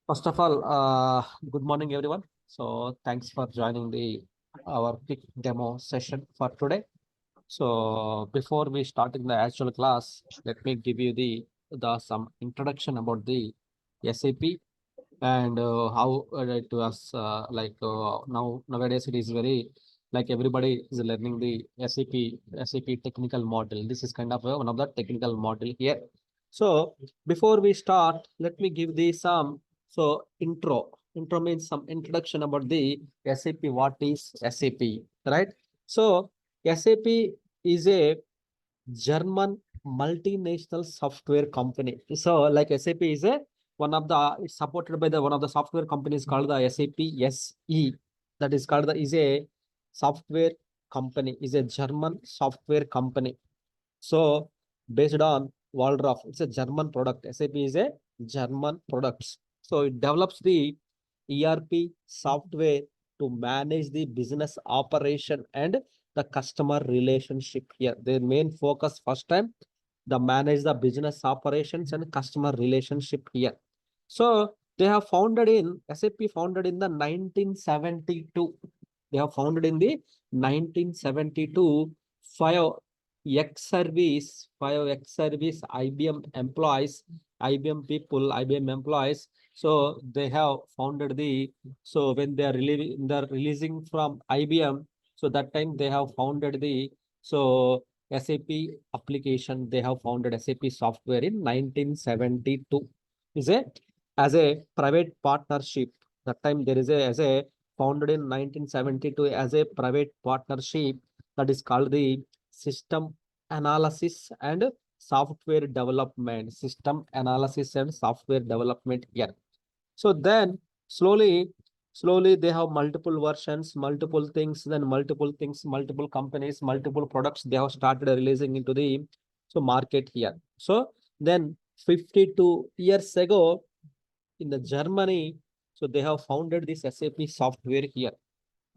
First of all, good morning, everyone. So thanks for joining the our quick demo session for today. So before we start in the actual class, let me give you the some introduction about the SAP and how it was nowadays it is very like everybody is learning the SAP technical model. This is kind of one of the technical model here. So before we start, let me give the some intro. Intro means some introduction about the SAP. What is SAP, right? So SAP is a German multinational software company. So like SAP is a one of the it's supported by the one of the software companies called the SAP SE. That is called the is a software company, is a German software company. So based on Waldorf, it's a German product. SAP is a German product. So it develops the ERP software to manage the business operation and the customer relationship here. Their main focus first time, the manage the business operations and customer relationship here. So they have founded in SAP founded in the 1972. They have founded in the 1972. Five ex-service IBM employees, IBM people, IBM employees. So they have founded so when they are releasing from IBM, so that time they have founded SAP application. They have founded SAP software in 1972. Is it as a private partnership? That time there is as a founded in 1972 as a private partnership that is called the system analysis and software development. System analysis and software development here. So then slowly they have multiple versions, multiple things, then multiple things, multiple companies, multiple products they have started releasing into the market here. So then 52 years ago in the Germany, so they have founded this SAP software here,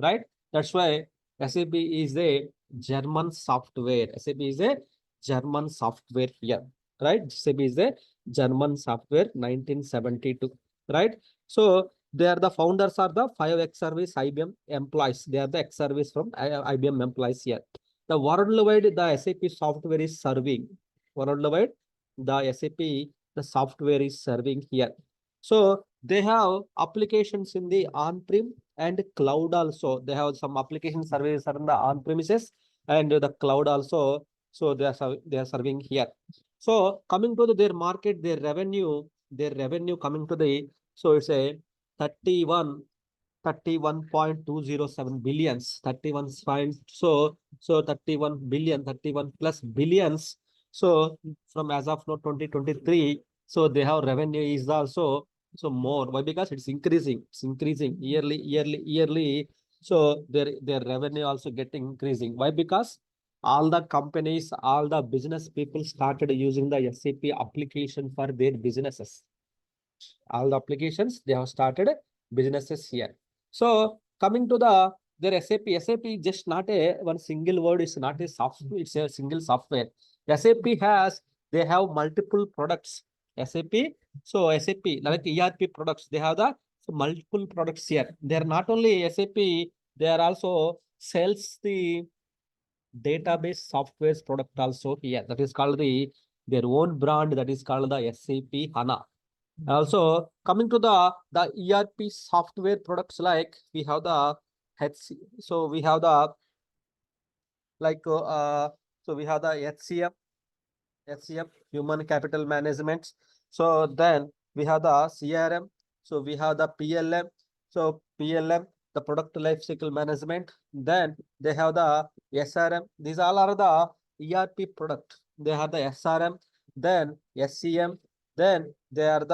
right? That's why SAP is a German software. SAP is a German software here, right? SAP is a German software 1972, right? So they are the founders are the five ex-service IBM employees. They are the ex-service from IBM employees here. The worldwide the SAP software is serving. Worldwide the SAP the software is serving here. So they have applications in the on-prem and cloud also. They have some application services are in the on-premises and the cloud also. So they are serving here. So coming to their market, their revenue coming to so it's a 31 31.207 billions, 31 point, so 31 billion, 31 plus billions. So from as of now 2023, so they have revenue is also so more. Why? Because it's increasing yearly. So their revenue also getting increasing. Why? Because all the companies, all the business people started using the SAP application for their businesses. All the applications they have started businesses here. So coming to their SAP is just not a one single word, it's not a software, it's a single software. SAP has they have multiple products. SAP, so SAP like ERP products, they have the multiple products here. They are not only SAP, they are also sells the database softwares product also here. That is called their own brand, that is called the SAP HANA. Also, coming to the ERP software products, like we have the HC, so we have the like so we have the HCM, human capital management. So then we have the CRM, so we have the PLM, so PLM, the product life cycle management. Then they have the SRM. These all are the ERP product. They have the SRM, then SCM, then they are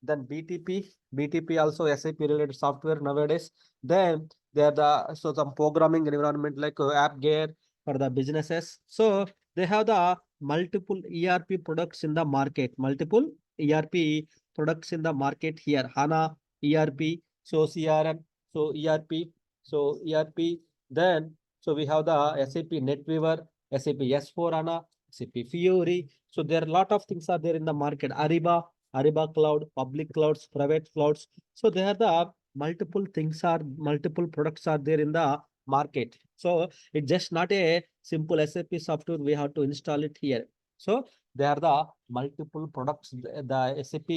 then BTP also SAP related software nowadays. Then they are some programming environment like app gear for the businesses. So they have the multiple ERP products in the market, multiple ERP products in the market here. HANA, ERP, so CRM, so ERP, so ERP. Then, so we have the SAP NetWeaver, SAP S4HANA, SAP Fiori. So there are a lot of things are there in the market. Ariba, Ariba cloud, public clouds, private clouds. So there are the multiple products are there in the market. So it's just not a simple SAP software. We have to install it here. So there are the multiple products the SAP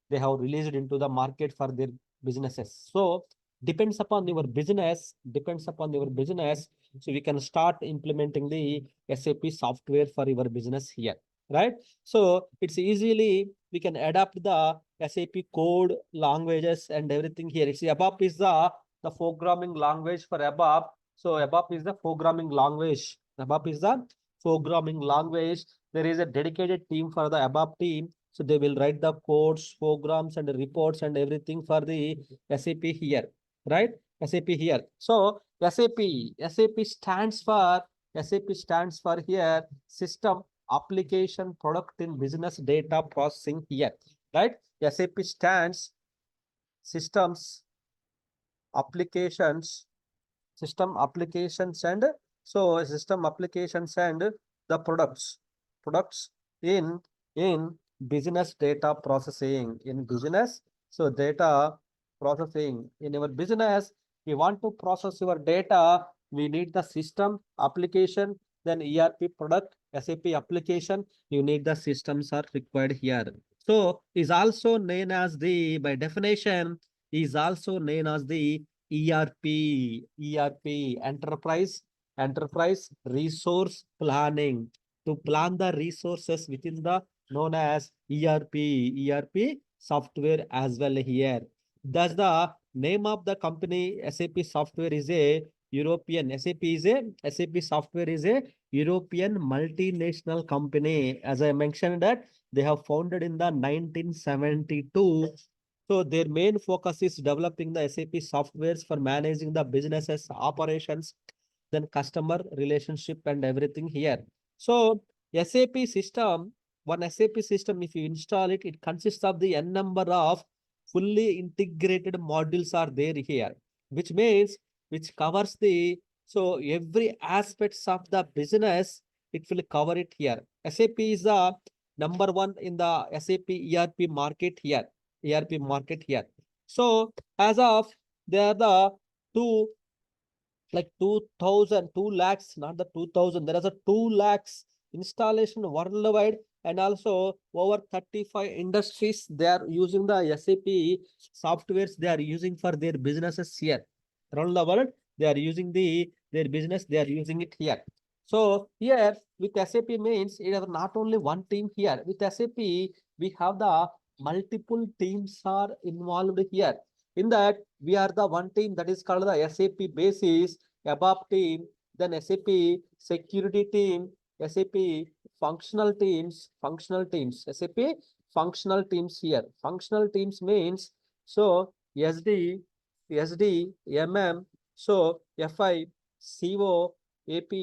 they have released into the market for their businesses. So depends upon your business, so we can start implementing the SAP software for your business here, right? So it's easily we can adapt the SAP code, languages, and everything here. See, ABAP is the programming language for ABAP. So ABAP is the programming language. ABAP is the programming language. There is a dedicated team for the ABAP team. So they will write the codes, programs, and reports and everything for the SAP here, right? SAP here. So SAP stands for here system application product in business data processing here, right? SAP stands systems applications and system applications and the products in business data processing in business. So data processing in your business, we want to process your data, we need the system application, then ERP product, SAP application, you need the systems are required here. So is also known as the, by definition, is also known as the ERP, enterprise resource planning, to plan the resources within the known as ERP software as well here. Thus the name of the company SAP software is a European, SAP software is a European multinational company. As I mentioned that they have founded in the 1972. So their main focus is developing the SAP softwares for managing the businesses operations, then customer relationship and everything here. So SAP system, one SAP system, if you install it, it consists of the n number of fully integrated modules are there here, which means which covers the, so every aspects of the business, it will cover it here. SAP is the number one in the SAP ERP market here. So as of there are the two, like 2000, 2 lakhs, not the 2000. There is a 2 lakhs installation worldwide, and also over 35 industries they are using the SAP softwares. They are using for their businesses here around the world. They are using their business. They are using it here. So here with SAP means it is not only one team here. With SAP we have the multiple teams are involved here. In that, we are the one team that is called the SAP Basis, ABAP team, then SAP Security team, SAP functional teams, SAP functional teams here. Functional teams means, so SD, MM, so FI, CO, AP,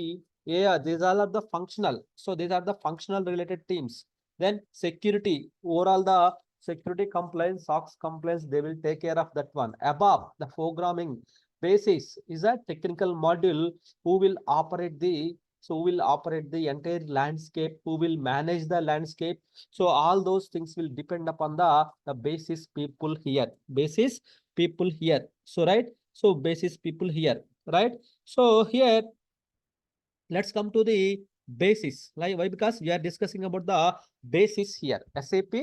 AR, these all are the functional. So these are the functional related teams. Then security, overall the security compliance, SOX compliance, they will take care of that one. Above the programming basis is a technical module who will operate the, so who will operate the entire landscape, who will manage the landscape. So all those things will depend upon the basis people here. So right. So basis people here, right? So here let's come to the basis. Like why? Because we are discussing about the basis here. SAP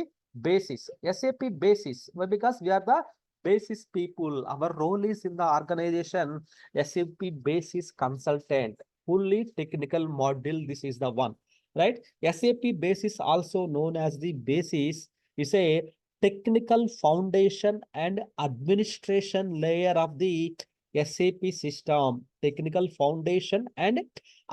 basis. Why? Because we are the basis people. Our role is in the organization SAP basis consultant. Fully technical module. This is the one, right? SAP basis, also known as the basis, is a technical foundation and administration layer of the SAP system. Technical foundation and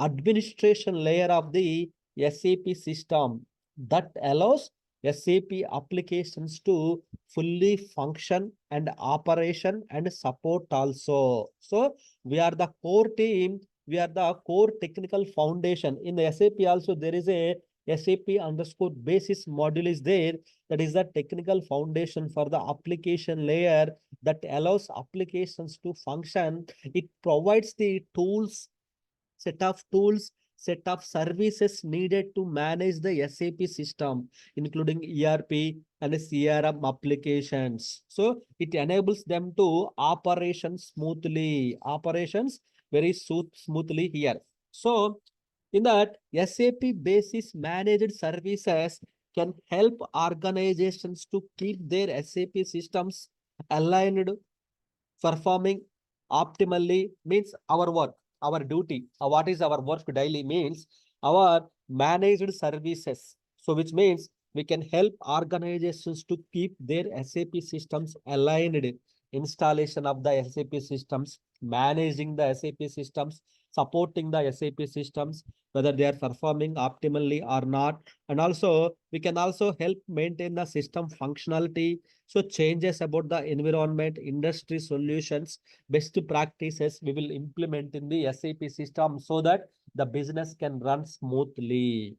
administration layer of the SAP system that allows SAP applications to fully function and operation and support also. So we are the core team. We are the core technical foundation. In the SAP also there is a SAP underscore basis module is there. That is the technical foundation for the application layer that allows applications to function. It provides the tools, set of services needed to manage the SAP system, including ERP, and CRM applications. So it enables them to operations very smoothly here. So in that, SAP Basis Managed Services can help organizations to keep their SAP systems aligned, performing optimally means our work, our duty. What is our work daily means our managed services. So which means we can help organizations to keep their SAP systems aligned, installation of the SAP systems, managing the SAP systems, supporting the SAP systems, whether they are performing optimally or not. And also, we can also help maintain the system functionality. So changes about the environment, industry solutions, best practices we will implement in the SAP system so that the business can run smoothly.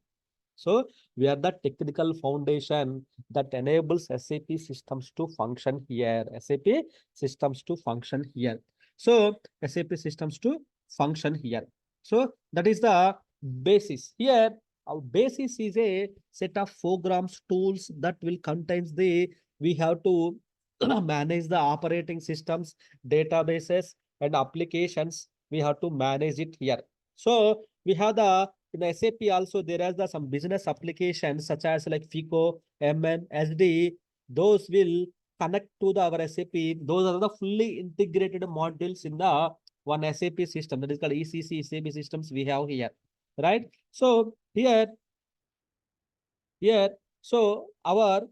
So we are the technical foundation that enables SAP systems to function here. SAP systems to function here. So SAP systems to function here. So that is the basis. Here, our basis is a set of programs, tools that will contains the, we have to manage the operating systems, databases, and applications. We have to manage it here. So we have the in SAP also there are some business applications such as like FICO, MN, SD. Those will connect to the our SAP. Those are the fully integrated modules in the one SAP system that is called ECC SAP systems we have here, right? So here, so our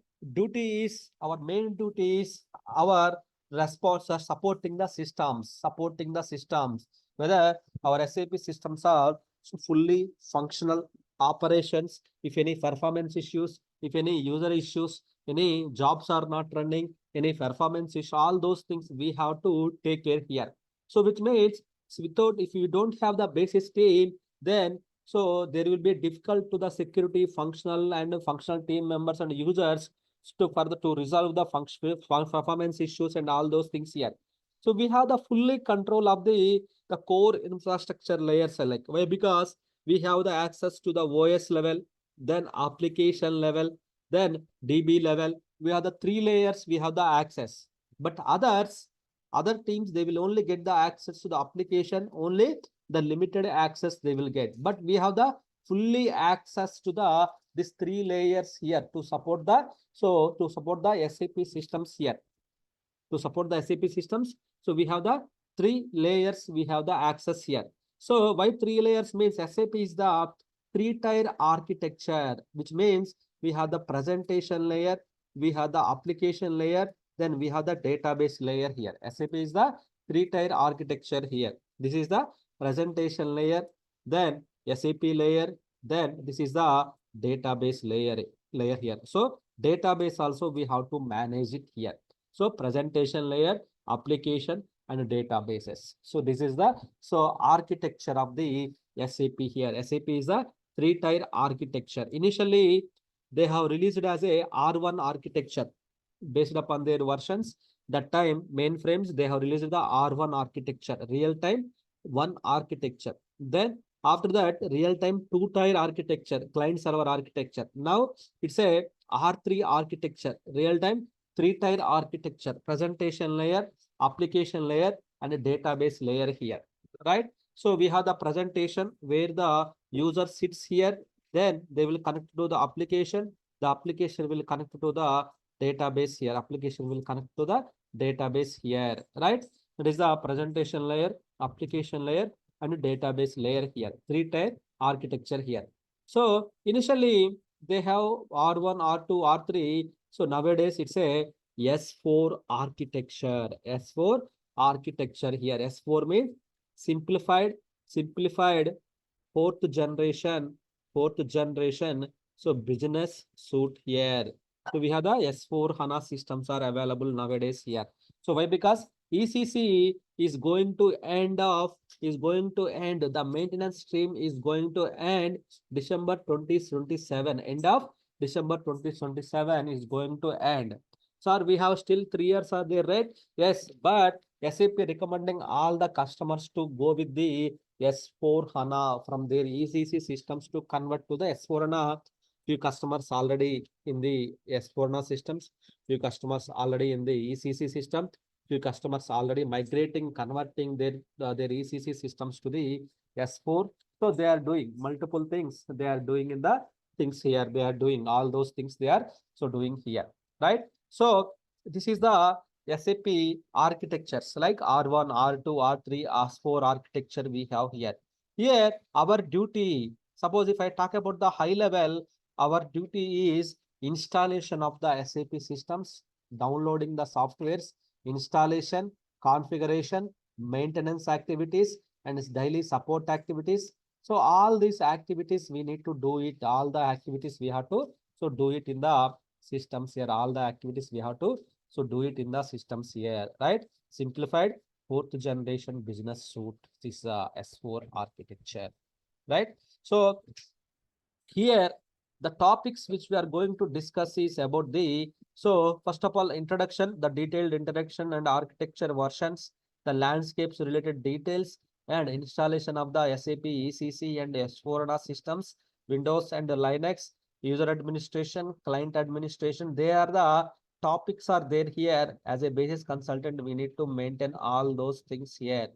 main duty is our response are supporting the systems, whether our SAP systems are fully functional operations, if any performance issues, if any user issues, any jobs are not running, any performance issue, all those things we have to take care here. So which means if you don't have the basis team, then so there will be difficult to the security functional team members and users to resolve the performance issues and all those things here. So we have the fully control of the core infrastructure layers, like why? Because we have the access to the OS level, then application level, then DB level. We have the 3 layers, we have the access. But other teams, they will only get the access to the application, only the limited access they will get. But we have the fully access to the these 3 layers here to support the SAP systems here. To support the SAP systems, so we have the 3 layers, we have the access here. So why 3 layers means SAP is the 3-tier architecture, which means we have the presentation layer, we have the application layer, then we have the database layer here. SAP is the 3-tier architecture here. This is the presentation layer, then SAP layer, then this is the database layer here. So database also we have to manage it here. So presentation layer, application, and databases. So this is the architecture of the SAP here. SAP is a 3-tier architecture. Initially, they have released as a R1 architecture based upon their versions. That time, mainframes, they have released the R1 architecture, real-time 1 architecture. Then after that, real-time 2-tier architecture, client-server architecture. Now it's a R3 architecture, real-time 3-tier architecture, presentation layer, application layer, and a database layer here, right? So we have the presentation where the user sits here, then they will connect to the application. The application will connect to the database here. Application will connect to the database here, right? That is the presentation layer, application layer, and database layer here. 3-tier architecture here. So initially they have R1, R2, R3. So nowadays it's a S4 architecture. S4 architecture here. S4 means simplified fourth generation. So business suite here. So we have the S4HANA systems are available nowadays here. So why? Because ECC is going to end, the maintenance stream is going to end December 2027. End of December 2027 is going to end. Sir, we have still 3 years are there, right? Yes, but SAP recommending all the customers to go with the S4HANA from their ECC systems to convert to the S4HANA few customers already in the S4HANA systems, few customers already in the ECC system, few customers already migrating, converting their ECC systems to the S4. So they are doing multiple things. They are doing in the things here. They are doing all those things they are so doing here, right? So this is the SAP architectures like R1, R2, R3, R4 architecture we have here. Here, our duty, suppose if I talk about the high level, our duty is installation of the SAP systems, downloading the softwares, installation, configuration, maintenance activities, and its daily support activities. So all these activities we need to do it, all the activities we have to so do it in the systems here, all the activities we have to so do it in the systems here, right? Simplified fourth generation business suite. This is S4 architecture, right? So here the topics which we are going to discuss is about the, so first of all, introduction, the detailed introduction and architecture versions, the landscapes related details, and installation of the SAP ECC and S4HANA systems, Windows and Linux, user administration, client administration. They are the topics are there here. As a basis consultant, we need to maintain all those things here.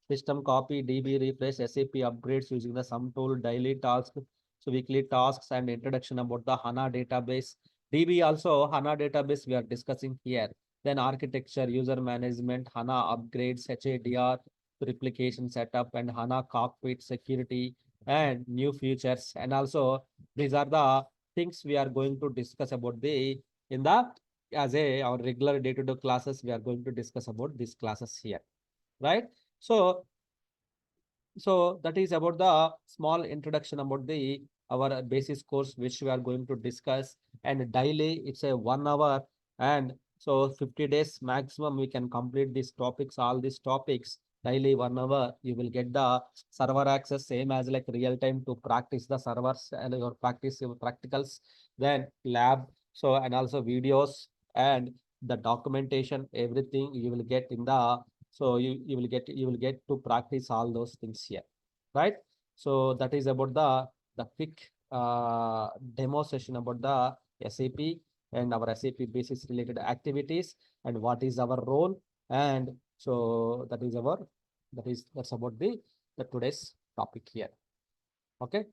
System copy, DB refresh, SAP upgrades using the sum tool, daily tasks, so weekly tasks, and introduction about the HANA database. DB also HANA database we are discussing here. Then architecture, user management, HANA upgrades, HADR, replication setup, and HANA cockpit security and new features. And also these are the things we are going to discuss about the in the as a our regular day-to-day classes. We are going to discuss about these classes here, right? So that is about the small introduction about the our basis course which we are going to discuss. And daily it's a 1 hour, and so 50 days maximum we can complete these topics, all these topics. Daily 1 hour you will get the server access, same as like real time to practice the servers and your practice your practicals, then lab, so and also videos and the documentation, everything you will get in the, so you will get to practice all those things here, right? So that is about the quick demo session about the SAP and our SAP basis related activities and what is our role. And so that is our that's about the today's topic here. Okay.